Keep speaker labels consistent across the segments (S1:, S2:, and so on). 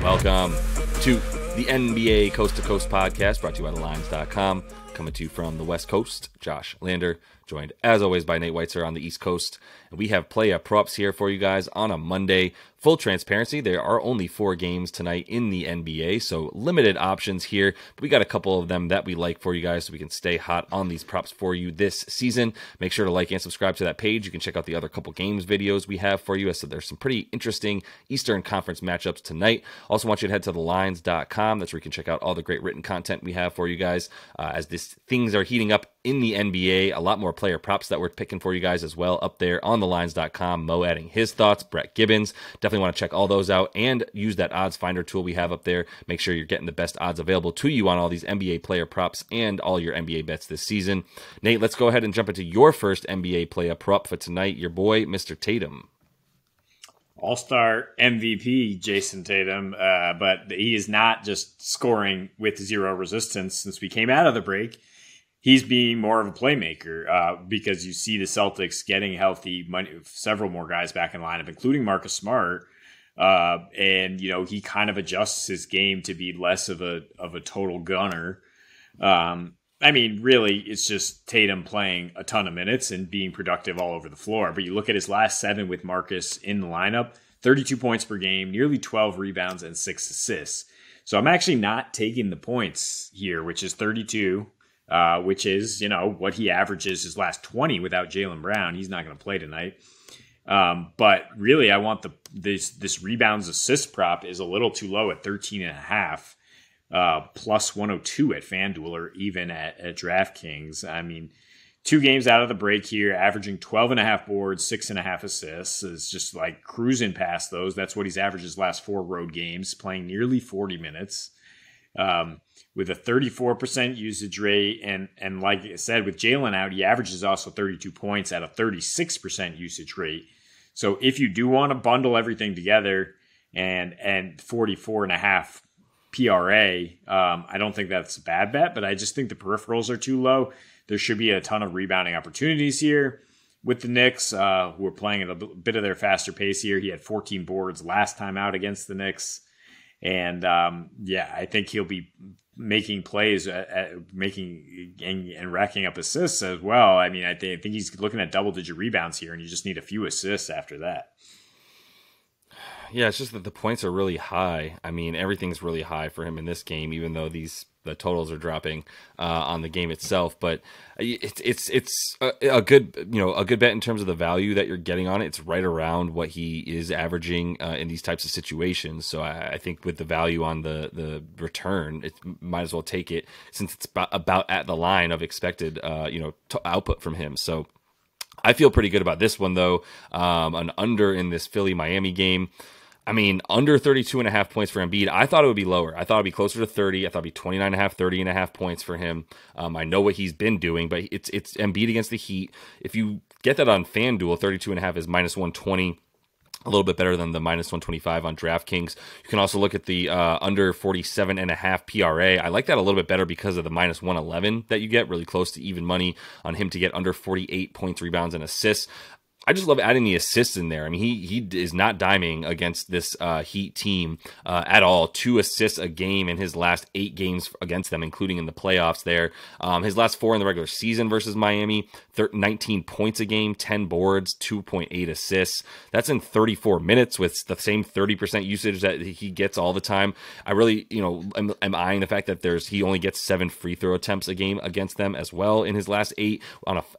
S1: Welcome to the NBA Coast to Coast podcast brought to you by thelines.com. Coming to you from the West Coast, Josh Lander, joined as always by Nate Weitzer on the East Coast. And we have Playa Props here for you guys on a Monday. Full transparency, there are only 4 games tonight in the NBA, so limited options here. But we got a couple of them that we like for you guys so we can stay hot on these props for you this season. Make sure to like and subscribe to that page. You can check out the other couple games videos we have for you. So there's some pretty interesting Eastern Conference matchups tonight. Also want you to head to thelines.com. That's where you can check out all the great written content we have for you guys as things are heating up in the NBA. A lot more player props that we're picking for you guys as well up there on thelines.com. Mo adding his thoughts, Brett Gibbons. Definitely want to check all those out and use that odds finder tool we have up there. Make sure you're getting the best odds available to you on all these NBA player props and all your NBA bets this season. Nate, let's go ahead and jump into your first NBA player prop for tonight. Your boy, Mr. Tatum.
S2: All-star MVP Jayson Tatum, but he is not just scoring with zero resistance since we came out of the break. He's being more of a playmaker because you see the Celtics getting healthy, several more guys back in lineup, including Marcus Smart. And, you know, he kind of adjusts his game to be less of a total gunner. I mean, really, it's just Tatum playing a ton of minutes and being productive all over the floor. But you look at his last 7 with Marcus in the lineup, 32 points per game, nearly 12 rebounds and 6 assists. So I'm actually not taking the points here, which is 32. Which is, you know, what he averages his last 20 without Jaylen Brown. He's not going to play tonight. But really, I want this rebounds assist prop is a little too low at 13.5, plus 102 at FanDuel or even at DraftKings. I mean, 2 games out of the break here, averaging 12.5 boards, 6.5 assists, is just like cruising past those. That's what he's averaged his last 4 road games, playing nearly 40 minutes. With a 34% usage rate. And like I said, with Jaylen out, he averages also 32 points at a 36% usage rate. So if you do want to bundle everything together and 44.5 PRA, I don't think that's a bad bet, but I just think the peripherals are too low. There should be a ton of rebounding opportunities here with the Knicks, who are playing at a bit of their faster pace here. He had 14 boards last time out against the Knicks. And I think he'll be making plays, making and racking up assists as well. I mean, I think he's looking at double-digit rebounds here, and you just need a few assists after that.
S1: Yeah, it's just that the points are really high. I mean, everything's really high for him in this game, even though the totals are dropping on the game itself. But it's a good bet in terms of the value that you're getting on it. It's right around what he is averaging in these types of situations. So I think with the value on the return, it might as well take it since it's about at the line of expected output from him. So I feel pretty good about this one, though. An under in this Philly-Miami game. I mean, under 32.5 points for Embiid. I thought it would be lower. I thought it would be closer to 30. I thought it would be 29.5, 30.5 points for him. I know what he's been doing, but it's Embiid against the Heat. If you get that on FanDuel, 32.5 is minus 120. A little bit better than the minus 125 on DraftKings. You can also look at the under 47.5 PRA. I like that a little bit better because of the minus 111 that you get, really close to even money on him to get under 48 points, rebounds, and assists. I just love adding the assists in there. I mean, he is not diming against this Heat team at all. 2 assists a game in his last 8 games against them, including in the playoffs there. His last 4 in the regular season versus Miami, 19 points a game, 10 boards, 2.8 assists. That's in 34 minutes with the same 30% usage that he gets all the time. I really, am eyeing the fact that he only gets 7 free throw attempts a game against them as well in his last 8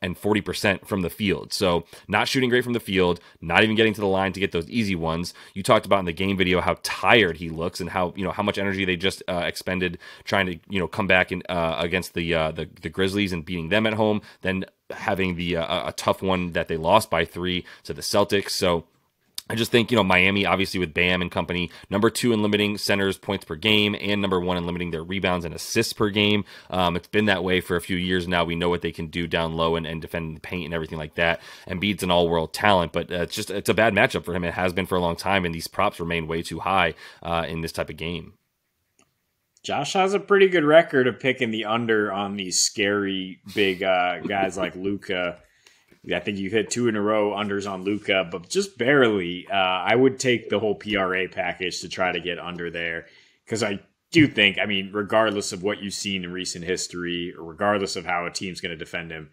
S1: and 40% from the field. So not shooting great from the field, not even getting to the line to get those easy ones. You talked about in the game video how tired he looks and how much energy they just expended trying to come back against the Grizzlies and beating them at home, then having a tough one that they lost by 3 to the Celtics. So I just think, Miami, obviously with Bam and company, number 2 in limiting centers points per game and number 1 in limiting their rebounds and assists per game. It's been that way for a few years now. We know what they can do down low and defend the paint and everything like that. Embiid's an all-world talent, but it's a bad matchup for him. It has been for a long time, and these props remain way too high in this type of game.
S2: Josh has a pretty good record of picking the under on these scary big guys like Luka I think you hit 2 in a row unders on Luka, but just barely. I would take the whole PRA package to try to get under there because I do think, I mean, regardless of what you've seen in recent history or regardless of how a team's going to defend him,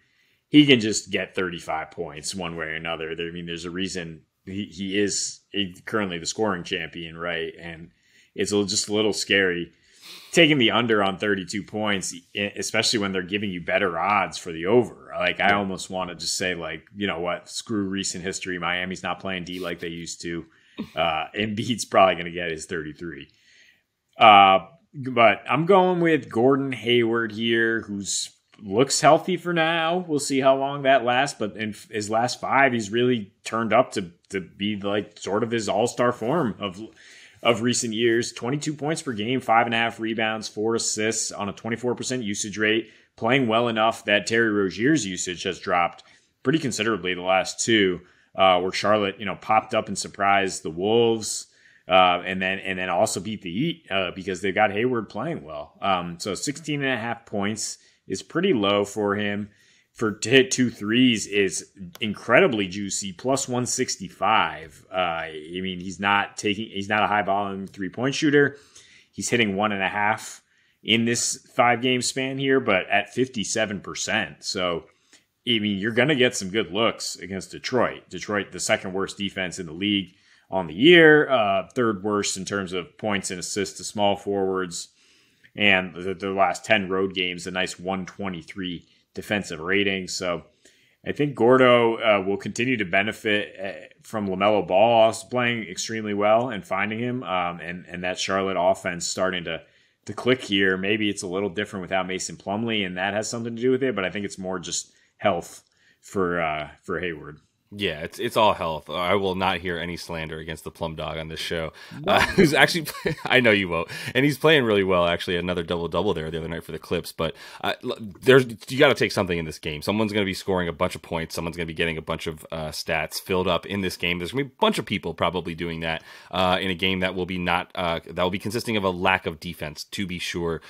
S2: he can just get 35 points one way or another. I mean, there's a reason he is currently the scoring champion, right? And it's just a little scary taking the under on 32 points, especially when they're giving you better odds for the over. Like, I almost want to just say, like, you know what, screw recent history. Miami's not playing D like they used to. Embiid's probably going to get his 33. But I'm going with Gordon Hayward here, who's looks healthy for now. We'll see how long that lasts. But in his last 5, he's really turned up to be like sort of his all-star form of recent years. 22 points per game, 5.5 rebounds, 4 assists on a 24% usage rate, playing well enough that Terry Rozier's usage has dropped pretty considerably the last 2, where Charlotte, popped up and surprised the Wolves, and then also beat the Heat because they got Hayward playing well. So 16.5 points is pretty low for him. To hit 2 threes is incredibly juicy, plus 165. I mean, he's not a high volume 3-point shooter. He's hitting 1.5 in this 5-game span here, but at 57%. So, I mean, you're going to get some good looks against Detroit. Detroit, the second worst defense in the league on the year, third worst in terms of points and assists to small forwards. And the last 10 road games, a nice 123 defensive rating. So I think Gordo will continue to benefit from LaMelo Ball also playing extremely well and finding him, and that Charlotte offense starting to click here. Maybe it's a little different without Mason Plumlee, and that has something to do with it, but I think it's more just health for Hayward.
S1: Yeah, it's all health. I will not hear any slander against the Plum Dog on this show. Who's actually, I know you won't, and he's playing really well. Actually, another double there the other night for the Clips. But you got to take something in this game. Someone's going to be scoring a bunch of points. Someone's going to be getting a bunch of stats filled up in this game. There's going to be a bunch of people probably doing that in a game that will be consisting of a lack of defense, to be sure,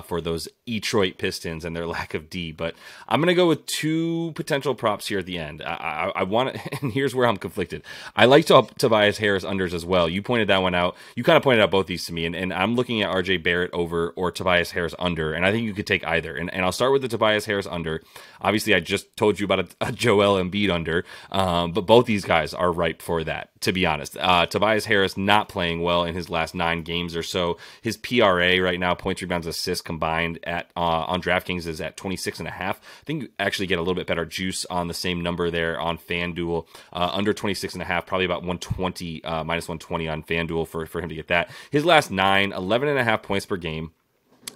S1: for those Detroit Pistons and their lack of D. But I'm going to go with 2 potential props here at the end. I want. And here's where I'm conflicted. I like Tobias Harris unders as well. You pointed that one out. You kind of pointed out both these to me, and I'm looking at RJ Barrett over or Tobias Harris under, and I think you could take either. And I'll start with the Tobias Harris under. Obviously, I just told you about a Joel Embiid under, but both these guys are ripe for that, to be honest. Tobias Harris not playing well in his last 9 games or so. His PRA right now, points, rebounds, assists combined on DraftKings is at 26.5. I think you actually get a little bit better juice on the same number there on FanDuel. Under 26.5, probably about 120, minus 120 on FanDuel for him to get that. His last 9, 11.5 points per game,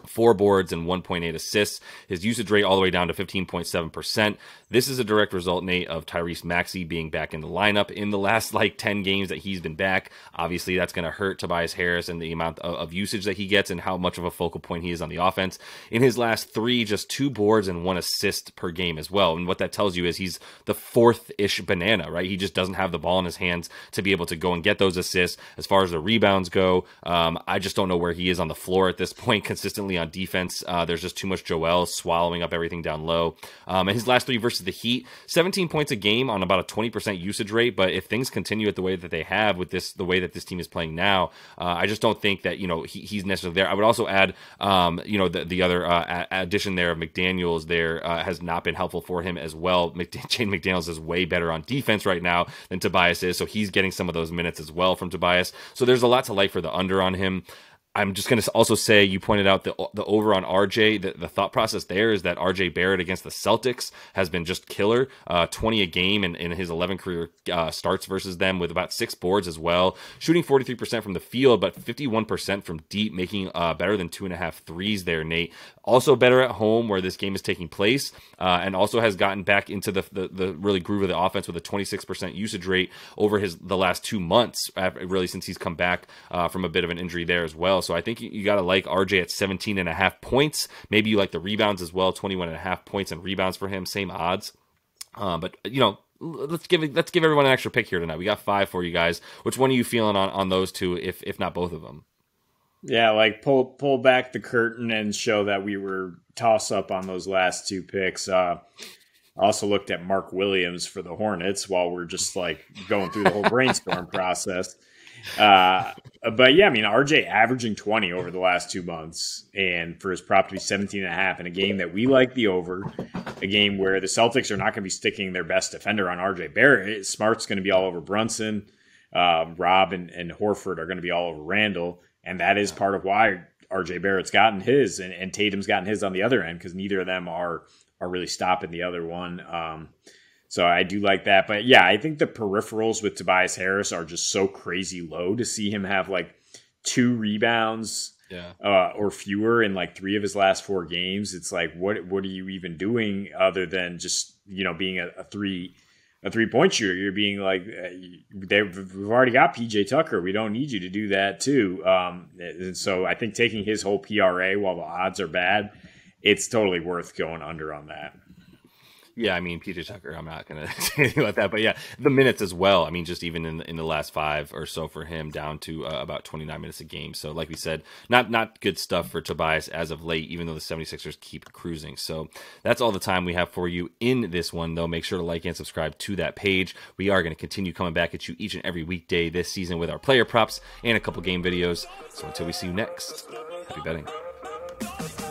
S1: 4 boards and 1.8 assists. His usage rate all the way down to 15.7%. This is a direct result, Nate, of Tyrese Maxey being back in the lineup in the last 10 games that he's been back. Obviously, that's going to hurt Tobias Harris and the amount of usage that he gets and how much of a focal point he is on the offense. In his last 3, just 2 boards and 1 assist per game as well. And what that tells you is he's the 4th-ish banana, right? He just doesn't have the ball in his hands to be able to go and get those assists. As far as the rebounds go, I just don't know where he is on the floor at this point consistently on defense. There's just too much Joel swallowing up everything down low. And his last 3 versus the Heat, 17 points a game on about a 20% usage rate. But if things continue at the way that they have with the way that this team is playing now, I just don't think that he's necessarily there. I would also add the other addition there of McDaniels there has not been helpful for him as well. Shane McDaniels is way better on defense right now than Tobias is, so he's getting some of those minutes as well from Tobias. So there's a lot to like for the under on him. I'm just going to also say, you pointed out the over on RJ. The thought process there is that RJ Barrett against the Celtics has been just killer. 20 a game in his 11 career starts versus them, with about 6 boards as well. Shooting 43% from the field, but 51% from deep, making better than 2.5 threes there, Nate. Also better at home where this game is taking place, and also has gotten back into the really groove of the offense with a 26% usage rate over the last 2 months, really since he's come back from a bit of an injury there as well. So I think you got to like RJ at 17.5 points. Maybe you like the rebounds as well, 21.5 points and rebounds for him, same odds. But let's give everyone an extra pick here tonight. We got 5 for you guys. Which one are you feeling on those 2, if not both of them?
S2: Yeah, pull back the curtain and show that we were toss up on those last 2 picks. I also looked at Mark Williams for the Hornets while we're just like going through the whole brainstorm process. But yeah, I mean, RJ averaging 20 over the last 2 months, and for his prop to be 17.5 in a game that we like the over, a game where the Celtics are not going to be sticking their best defender on RJ Barrett. Smart's going to be all over Brunson. Rob and Horford are going to be all over Randall. And that is part of why RJ Barrett's gotten his and Tatum's gotten his on the other end, because neither of them are really stopping the other one. So I do like that. But yeah, I think the peripherals with Tobias Harris are just so crazy low to see him have like 2 rebounds or fewer in like 3 of his last 4 games. It's like, what are you even doing other than just, being a 3-point shooter? You're being like, we've already got PJ Tucker. We don't need you to do that too. And so I think taking his whole PRA while the odds are bad, it's totally worth going under on that.
S1: Yeah, I mean, PJ Tucker, I'm not going to say anything about that. But yeah, the minutes as well. I mean, just even in the last 5 or so for him, down to about 29 minutes a game. So like we said, not good stuff for Tobias as of late, even though the 76ers keep cruising. So that's all the time we have for you in this one, though. Make sure to like and subscribe to that page. We are going to continue coming back at you each and every weekday this season with our player props and a couple game videos. So until we see you next, happy betting.